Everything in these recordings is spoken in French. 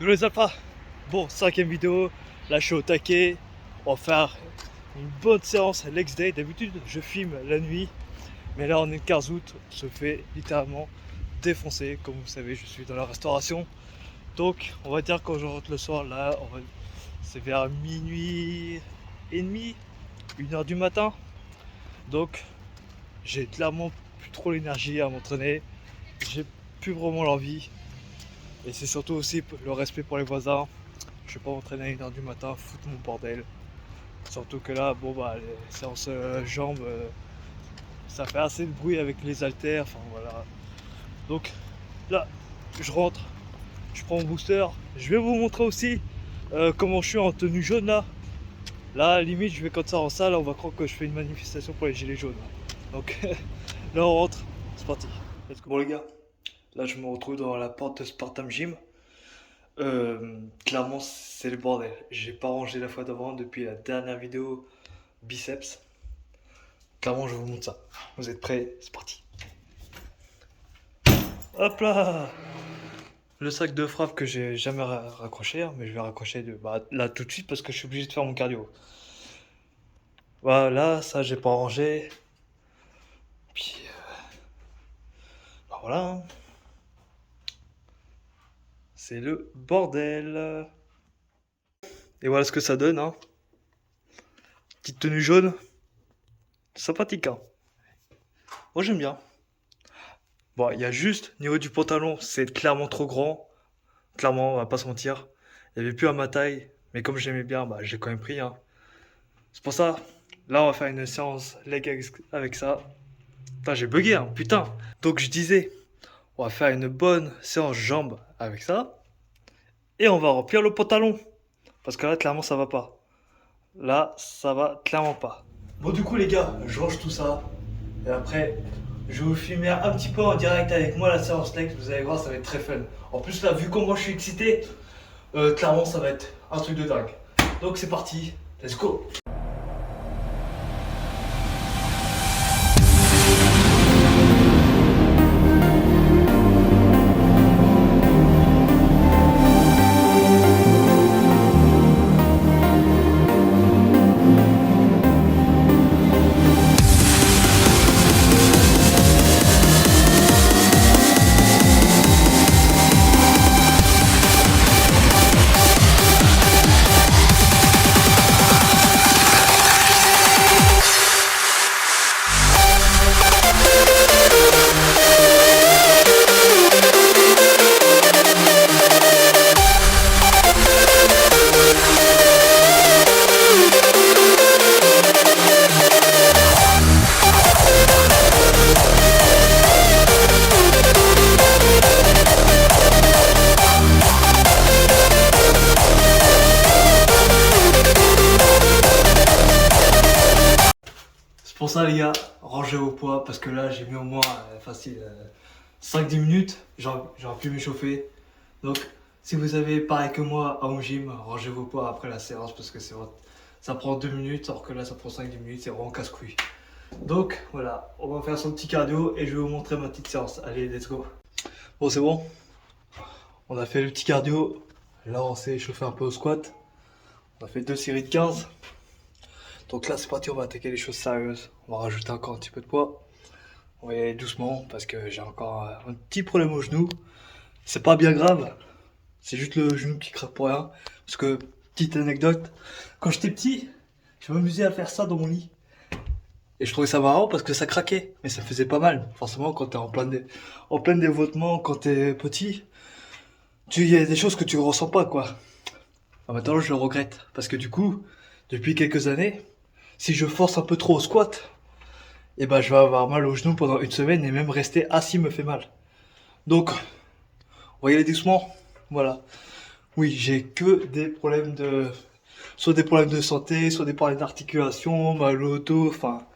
Hello les alphas. Bon, cinquième vidéo, là je suis au taquet. On va faire une bonne séance legs day. D'habitude je filme la nuit, mais là on est le 15 août, on se fait littéralement défoncer. Comme vous savez, je suis dans la restauration. Donc on va dire quand je rentre le soir, là c'est vers minuit et demi, 1h du matin. Donc j'ai clairement plus trop l'énergie à m'entraîner. J'ai plus vraiment l'envie. Et c'est surtout aussi le respect pour les voisins. Je vais pas m'entraîner à 1h du matin, foutre mon bordel. Surtout que là, bon bah, les séances jambes, ça fait assez de bruit avec les haltères, enfin voilà. Donc là, je rentre, je prends mon booster. Je vais vous montrer aussi comment je suis en tenue jaune là. Là, limite, je vais comme ça en salle, on va croire que je fais une manifestation pour les gilets jaunes. Donc là, on rentre, c'est parti. Let's go. Bon les gars, là je me retrouve dans la porte de Spartam Gym. Clairement, c'est le bordel. J'ai pas rangé la fois d'avant depuis la dernière vidéo biceps. Clairement, je vous montre ça. Vous êtes prêts? C'est parti. Hop là! Le sac de frappe que j'ai jamais raccroché, hein, mais je vais raccrocher là tout de suite parce que je suis obligé de faire mon cardio. Voilà, ça j'ai pas rangé. Puis voilà, hein. C'est le bordel. Et voilà ce que ça donne, hein. Petite tenue jaune, sympathique, hein. Moi j'aime bien. Bon, il y a juste, niveau du pantalon, c'est clairement trop grand. Clairement, on va pas se mentir. Il n'y avait plus à ma taille, mais comme j'aimais bien, bah, j'ai quand même pris, hein. C'est pour ça, là, on va faire une séance leg avec ça. Putain, j'ai bugué, hein, putain. Donc, je disais, on va faire une bonne séance jambes avec ça. Et on va remplir le pantalon. Parce que là, clairement, ça va pas. Là, ça va clairement pas. Bon, du coup, les gars, je range tout ça. Et après, je vais vous filmer un petit peu en direct avec moi la séance leg. Vous allez voir, ça va être très fun. En plus, là, vu comment je suis excité, clairement, ça va être un truc de dingue. Donc, c'est parti. Let's go. C'est pour ça les gars, rangez vos poids parce que là j'ai mis au moins facile 5-10 minutes, j'aurais pu m'échauffer. Donc si vous avez pareil que moi à home gym, rangez vos poids après la séance parce que ça prend 2 minutes alors que là ça prend 5-10 minutes, c'est vraiment casse-couille. Donc voilà, on va faire son petit cardio et je vais vous montrer ma petite séance. Allez, let's go. Bon c'est bon, on a fait le petit cardio, là on s'est échauffé un peu au squat. On a fait 2 séries de 15. Donc là c'est parti, on va attaquer les choses sérieuses. On va rajouter encore un petit peu de poids. On va y aller doucement parce que j'ai encore un petit problème au genou. C'est pas bien grave, c'est juste le genou qui craque pour rien. Parce que, petite anecdote, quand j'étais petit, je m'amusais à faire ça dans mon lit. Et je trouvais ça marrant parce que ça craquait, mais ça faisait pas mal. Forcément, quand t'es en plein développement, quand t'es petit, il y a des choses que tu ressens pas, quoi. Maintenant, je le regrette parce que du coup, depuis quelques années, si je force un peu trop au squat, et ben je vais avoir mal au genou pendant une semaine et même rester assis me fait mal. Donc, on va y aller doucement. Voilà. Oui, j'ai que des problèmes soit des problèmes de santé, soit des problèmes d'articulation, mal au dos, enfin.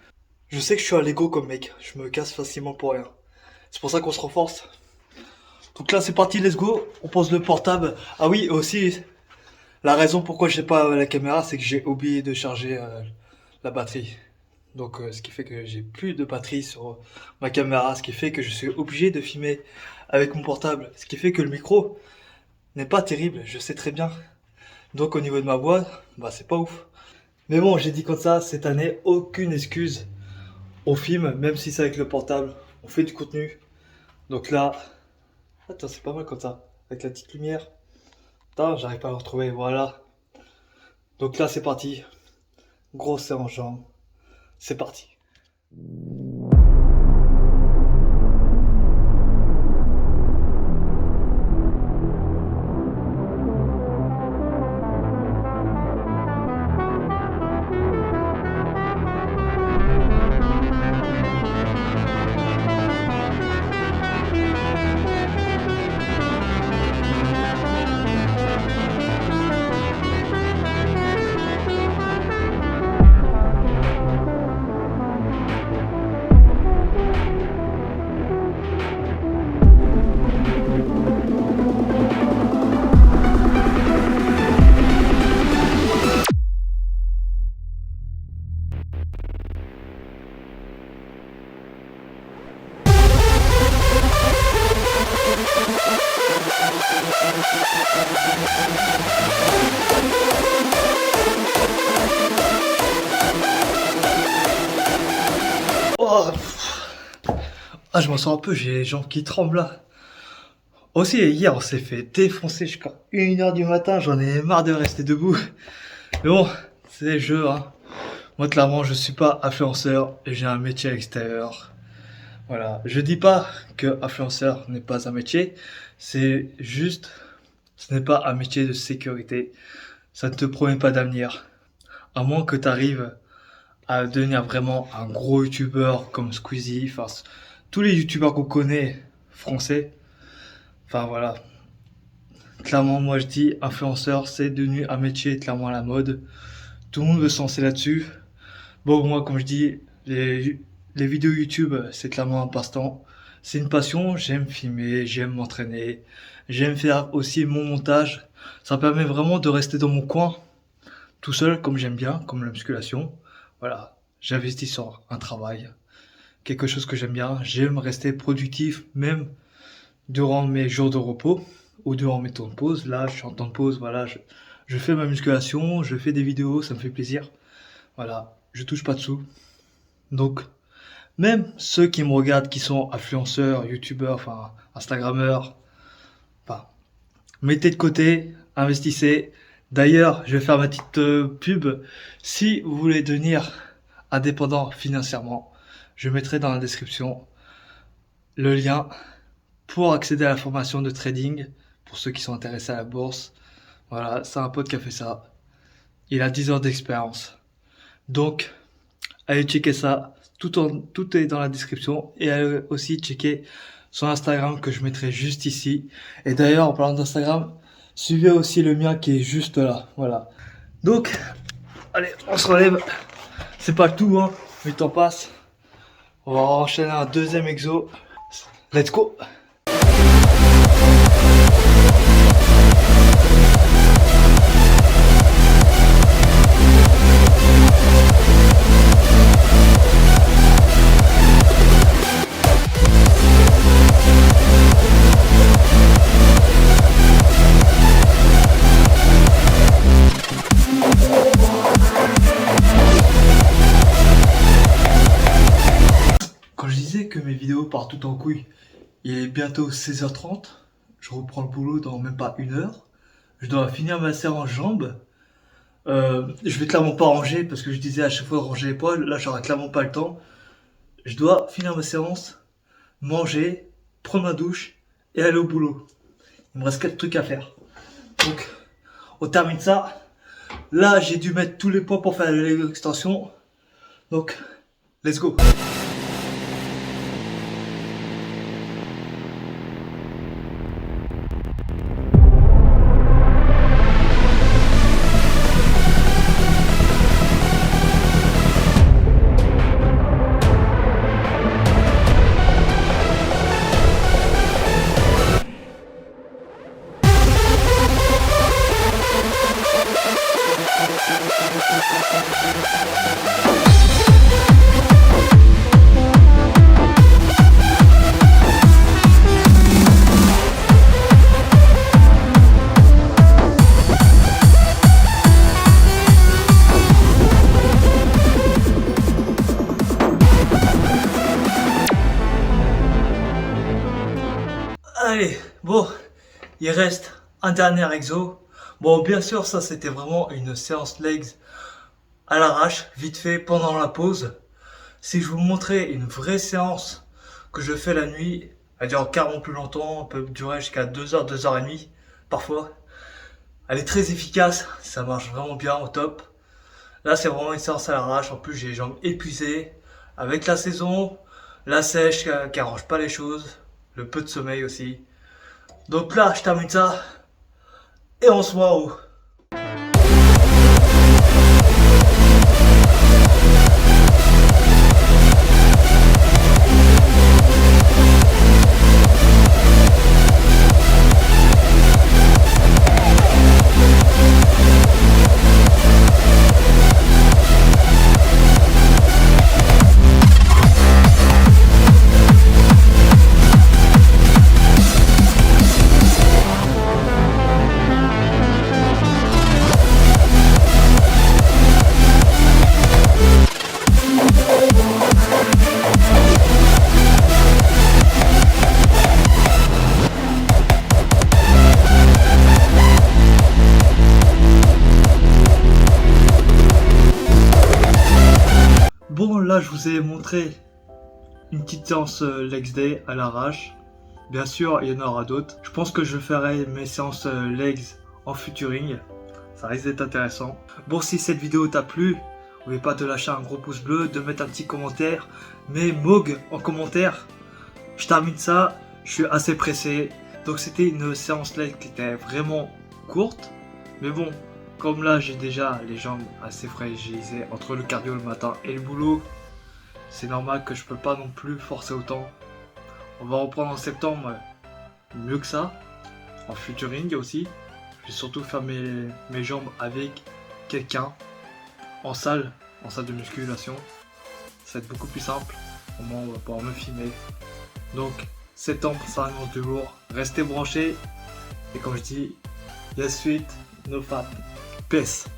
Je sais que je suis à l'ego comme mec. Je me casse facilement pour rien. C'est pour ça qu'on se renforce. Donc là, c'est parti, let's go. On pose le portable. Ah oui, aussi, la raison pourquoi j'ai pas la caméra, c'est que j'ai oublié de charger la batterie. Donc, ce qui fait que j'ai plus de batterie sur ma caméra, ce qui fait que je suis obligé de filmer avec mon portable, ce qui fait que le micro n'est pas terrible, je sais très bien. Donc au niveau de ma voix, bah c'est pas ouf. Mais bon, j'ai dit comme ça, cette année, aucune excuse. On filme, même si c'est avec le portable, on fait du contenu. Donc là, attends, c'est pas mal comme ça, avec la petite lumière. Attends, j'arrive pas à le retrouver, voilà. Donc là, c'est parti. Grosse séance en jambes, c'est parti. Oh, ah, je m'en sors un peu, j'ai les jambes qui tremblent là. Aussi, hier, on s'est fait défoncer jusqu'à 1h du matin, j'en ai marre de rester debout. Mais bon, c'est le jeu, hein. Moi, clairement, je suis pas influenceur et j'ai un métier à l'extérieur. Voilà, je dis pas que influenceur n'est pas un métier, c'est juste, ce n'est pas un métier de sécurité. Ça ne te promet pas d'avenir. À moins que tu arrives à devenir vraiment un gros youtubeur comme Squeezie, enfin, tous les youtubeurs qu'on connaît français. Enfin voilà, clairement moi je dis influenceur c'est devenu un métier clairement à la mode. Tout le monde veut se lancer là-dessus. Bon moi comme je dis, les vidéos YouTube c'est clairement un passe-temps. C'est une passion, j'aime filmer, j'aime m'entraîner, j'aime faire aussi mon montage. Ça me permet vraiment de rester dans mon coin, tout seul comme j'aime bien, comme la musculation. Voilà, j'investis sur un travail, quelque chose que j'aime bien. J'aime rester productif même durant mes jours de repos ou durant mes temps de pause. Là, je suis en temps de pause, voilà, je fais ma musculation, je fais des vidéos, ça me fait plaisir. Voilà, je touche pas de sous. Donc, même ceux qui me regardent, qui sont influenceurs, youtubeurs, enfin, instagrammeurs, enfin, mettez de côté, investissez. D'ailleurs, je vais faire ma petite pub. Si vous voulez devenir indépendant financièrement, je mettrai dans la description le lien pour accéder à la formation de trading pour ceux qui sont intéressés à la bourse. Voilà, c'est un pote qui a fait ça. Il a 10 heures d'expérience. Donc, allez checker ça. Tout est dans la description. Et allez aussi checker son Instagram que je mettrai juste ici. Et d'ailleurs, en parlant d'Instagram, suivez aussi le mien qui est juste là. Voilà. Donc, allez, on se relève. C'est pas tout, hein. Le temps passe. On va enchaîner un deuxième exo. Let's go! Quand je disais que mes vidéos partent tout en couille, il est bientôt 16h30, je reprends le boulot dans même pas une heure, je dois finir ma séance en jambes, je vais clairement pas ranger parce que je disais à chaque fois de ranger les poils, là j'aurai clairement pas le temps, je dois finir ma séance, manger, prendre ma douche et aller au boulot. Il me reste 4 trucs à faire. Donc on termine ça, là j'ai dû mettre tous les poids pour faire l'extension, donc let's go. il reste un dernier exo. Bon, bien sûr, ça c'était vraiment une séance legs à l'arrache, vite fait pendant la pause. Si je vous montrais une vraie séance que je fais la nuit, elle dure carrément plus longtemps, elle peut durer jusqu'à 2 heures, 2 heures et demie parfois. Elle est très efficace, ça marche vraiment bien au top. Là, c'est vraiment une séance à l'arrache. En plus, j'ai les jambes épuisées. Avec la saison, la sèche qui arrange pas les choses, le peu de sommeil aussi. Donc là, je termine ça et on se voit en haut. Bon, là, je vous ai montré une petite séance legs day à l'arrache. Bien sûr, il y en aura d'autres. Je pense que je ferai mes séances legs en futuring. Ça risque d'être intéressant. Bon, si cette vidéo t'a plu, n'oubliez pas de lâcher un gros pouce bleu, de mettre un petit commentaire. Mais Mog en commentaire. Je termine ça. Je suis assez pressé. Donc c'était une séance legs qui était vraiment courte. Mais bon, comme là j'ai déjà les jambes assez fragilisées entre le cardio le matin et le boulot, c'est normal que je peux pas non plus forcer autant. On va reprendre en septembre mieux que ça, en futuring aussi. Je vais surtout faire mes jambes avec quelqu'un en salle de musculation. Ça va être beaucoup plus simple. Au moins on va pouvoir me filmer. Donc septembre ça annonce du lourd. Restez branchés. Et comme je dis, yes sweet, no fat. Peace.